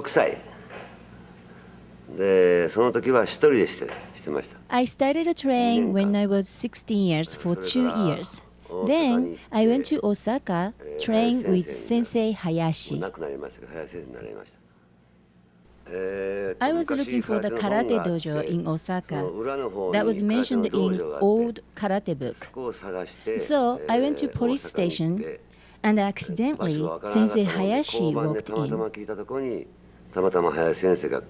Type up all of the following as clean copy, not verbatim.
6歳で、その時は一人でしてました。I started to train when I was 16 years for 2 years. Then I went to Osaka, trained with Sensei Hayashi. 亡くなりましたけど、林先生になりました。I was looking for the karate dojo in Osaka that was mentioned in old karate book. So I went to police station and accidentally Sensei Hayashi walked in. たまたま林先生が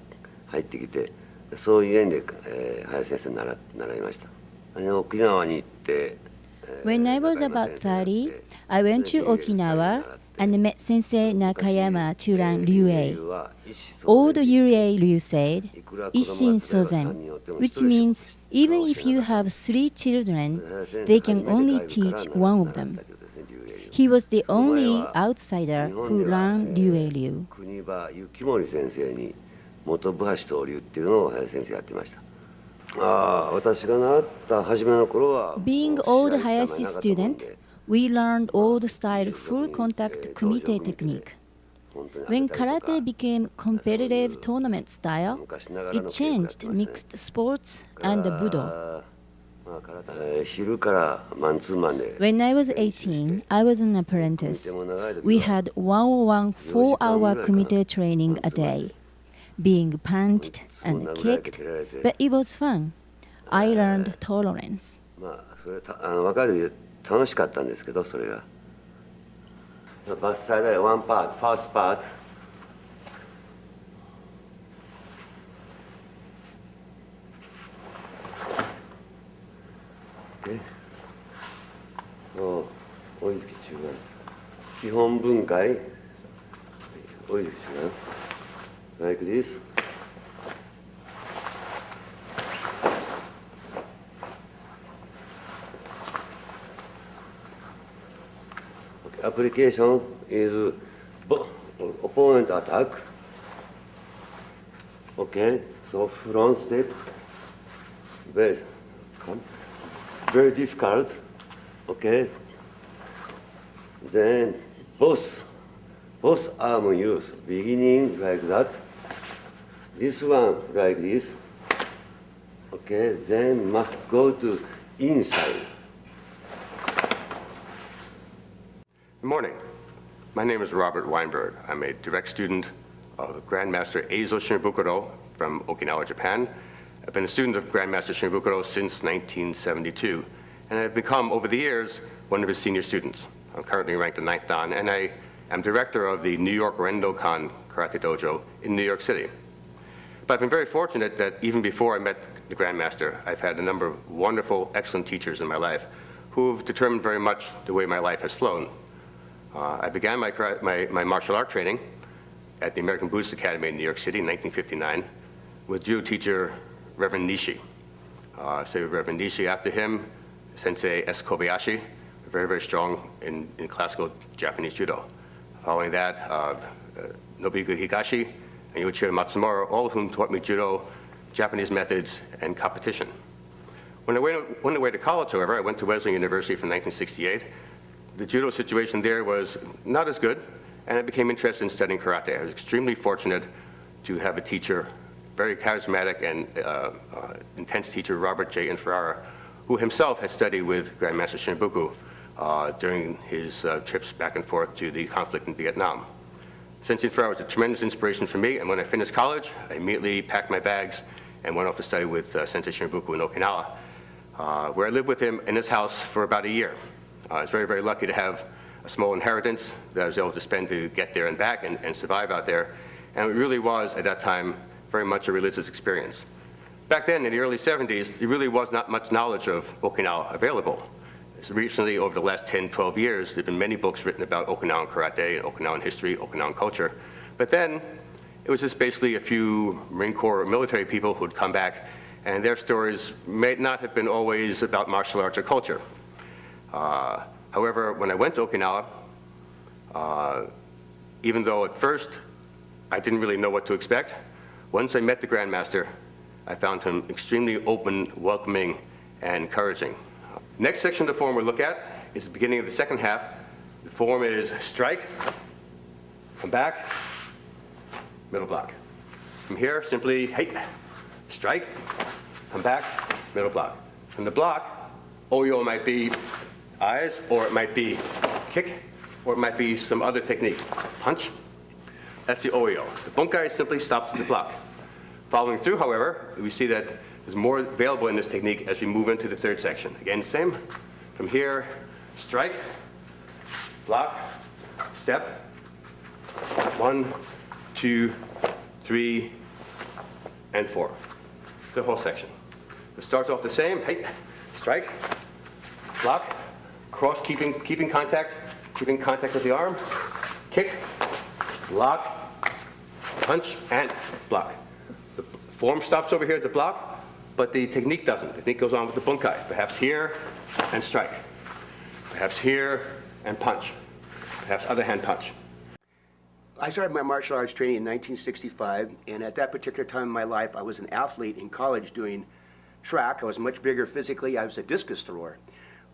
入ってきて、そういう縁で林先生に習いました。沖縄に行って。When I was about 30, I went to Okinawa and met Sensei Nakayama to learn Ryue. Old Ryue Ryu said, Ishin Sozen, which means even if you have 3 children, they can only teach one of them. He was the only outsider who learned Ryue Ryu. 国場幸森先生に元部橋東流っていうのを林先生やってました。私が習った初めの頃は Being old Hayashi student, we learned old style full contact kumite technique. When karate became competitive tournament style, it changed mixed sports and budo. 昼からマンツーマンで When I was 18, I was an apprentice. We had 1-on-1 4-hour kumite training a day, being punched and kicked, but it was fun. I learned tolerance. それ若い時楽しかったんですけど、それがバスサイドでワンパート、ファーストパート。追いつき中盤。基本分解。追いつき中盤。Like this. Application is opponent attack. Okay, so front step, very difficult. Okay, then both arm use, beginning like that. This one like this. Okay, then must go to inside. Good morning. My name is Robert Weinberg. I'm a direct student of Grandmaster Eizo Shimabukuro from Okinawa, Japan. I've been a student of Grandmaster Shimabukuro since 1972, and I've become, over the years, one of his senior students. I'm currently ranked a 9th dan, and I am director of the New York Rendokan Karate Dojo in New York City. But I've been very fortunate that even before I met the Grandmaster, I've had a number of wonderful, excellent teachers in my life who've determined very much the way my life has flown. I began my martial art training at the American Buddhist Academy in New York City in 1959 with judo teacher Reverend Nishi. So Reverend Nishi, after him, Sensei S. Kobayashi, very, very strong in classical Japanese judo. Following that, Nobuhiko Higashi and Yoichiro Matsumura, all of whom taught me judo, Japanese methods, and competition. When I went away to college, however, I went to Wesleyan University from 1968. The judo situation there was not as good, and I became interested in studying karate. I was extremely fortunate to have a teacher, very charismatic and intense teacher, Robert J. Inferrara, who himself had studied with Grandmaster Shinbuku during his trips back and forth to the conflict in Vietnam. Sensei Inferrara was a tremendous inspiration for me, and when I finished college, I immediately packed my bags and went off to study with Sensei Shinbuku in Okinawa, where I lived with him in his house for about a year. I was very, very lucky to have a small inheritance that I was able to spend to get there and back and survive out there. And it really was, at that time, very much a religious experience. Back then, in the early 70s, there really was not much knowledge of Okinawa available. So recently, over the last 10, 12 years, there have been many books written about Okinawan karate, Okinawan history, Okinawan culture. But then, it was just basically a few Marine Corps or military people who would come back, and their stories may not have been always about martial arts or culture. However, when I went to Okinawa, even though at first I didn't really know what to expect, once I met the Grandmaster, I found him extremely open, welcoming, and encouraging. Next section of the form we'll look at is the beginning of the second half. The form is strike, come back, middle block. From here, simply, hey, strike, come back, middle block. From the block, Oyo might be eyes, or it might be kick, or it might be some other technique. Punch, that's the Oyo. The bunkai simply stops the block. Following through, however, we see that there's more available in this technique as we move into the third section. Again, same. From here, strike, block, step, 1, 2, 3, and 4. The whole section. It starts off the same. Hey, strike, block, cross, keeping contact with the arm, kick, block, punch, and block. The form stops over here at the block, but the technique doesn't. The technique goes on with the bunkai. Perhaps here and strike. Perhaps here and punch. Perhaps other hand punch. I started my martial arts training in 1965, and at that particular time in my life, I was an athlete in college doing track. I was much bigger physically. I was a discus thrower.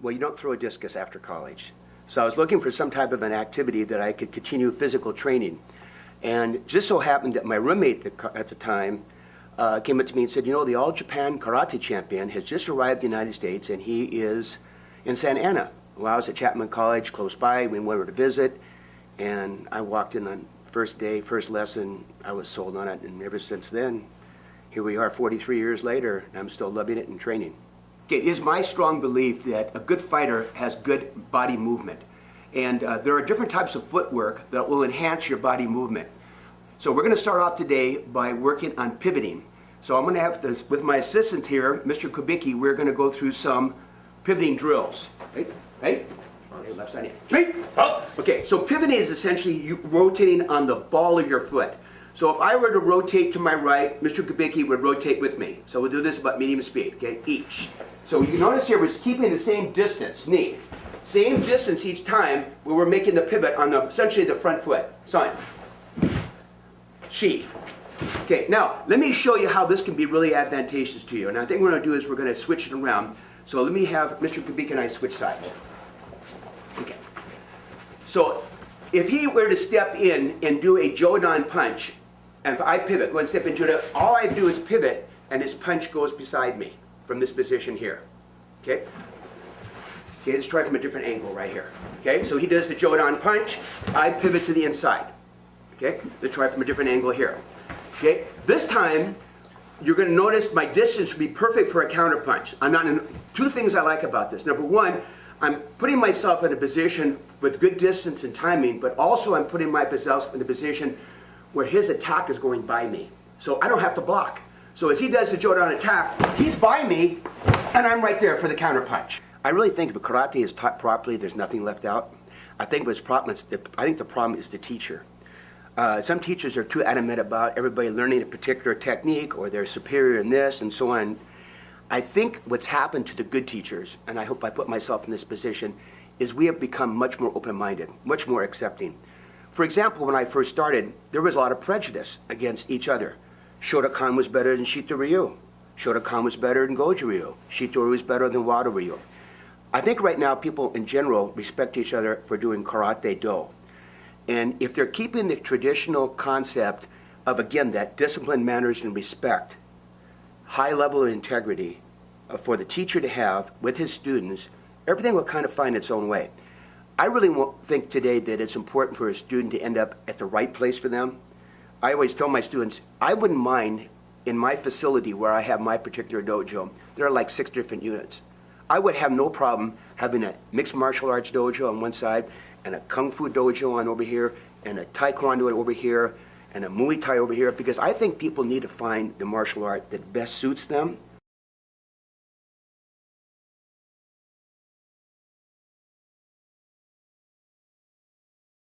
Well, you don't throw a discus after college. So I was looking for some type of an activity that I could continue physical training. And just so happened that my roommate at the time came up to me and said, you know, the All Japan Karate champion has just arrived in the United States, and he is in Santa Ana. Well, I was at Chapman College close by. We went over to visit, and I walked in on first day, first lesson. I was sold on it, and ever since then, here we are 43 years later, and I'm still loving it and training. Okay, it is my strong belief that a good fighter has good body movement. And there are different types of footwork that will enhance your body movement. So we're going to start off today by working on pivoting. So I'm going to have this, with my assistant here, Mr. Kubicki, we're going to go through some pivoting drills. Right? Right? Left side in. Straight. Okay, so pivoting is essentially you rotating on the ball of your foot. So if I were to rotate to my right, Mr. Kubicki would rotate with me. So we'll do this about medium speed, okay, each. So you notice here we're keeping the same distance, knee. Same distance each time where we're making the pivot on essentially the front foot. Sign. Shi. Okay, now let me show you how this can be really advantageous to you. And I think what we're going to do is we're going to switch it around. So let me have Mr. Kubicki and I switch sides. Okay. So if he were to step in and do a Jodan punch, and if I pivot, go and step into it, all I do is pivot, and his punch goes beside me from this position here. Okay? Okay, let's try from a different angle right here. Okay, so he does the Jodan punch, I pivot to the inside. Okay, let's try from a different angle here. Okay, this time, you're going to notice my distance would be perfect for a counter punch. I'm not in, two things I like about this. Number one, I'm putting myself in a position with good distance and timing, but also I'm putting myself in a position where his attack is going by me. So I don't have to block. So as he does the Jodan attack, he's by me, and I'm right there for the counter punch. I really think if karate is taught properly, there's nothing left out. I think the problem is the teacher. Some teachers are too adamant about everybody learning a particular technique, or they're superior in this and so on. I think what's happened to the good teachers, and I hope I put myself in this position, is we have become much more open-minded, much more accepting. For example, when I first started, there was a lot of prejudice against each other. Shotokan was better than Shito Ryu. Shotokan was better than Goju Ryu. Shito Ryu was better than Wado Ryu. I think right now people in general respect each other for doing karate do. And if they're keeping the traditional concept of, again, that discipline, manners, and respect, high level of integrity for the teacher to have with his students, everything will kind of find its own way. I really think today that it's important for a student to end up at the right place for them. I always tell my students, I wouldn't mind in my facility where I have my particular dojo, there are like 6 different units. I would have no problem having a mixed martial arts dojo on one side, and a kung fu dojo on over here, and a taekwondo over here, and a Muay Thai over here, because I think people need to find the martial art that best suits them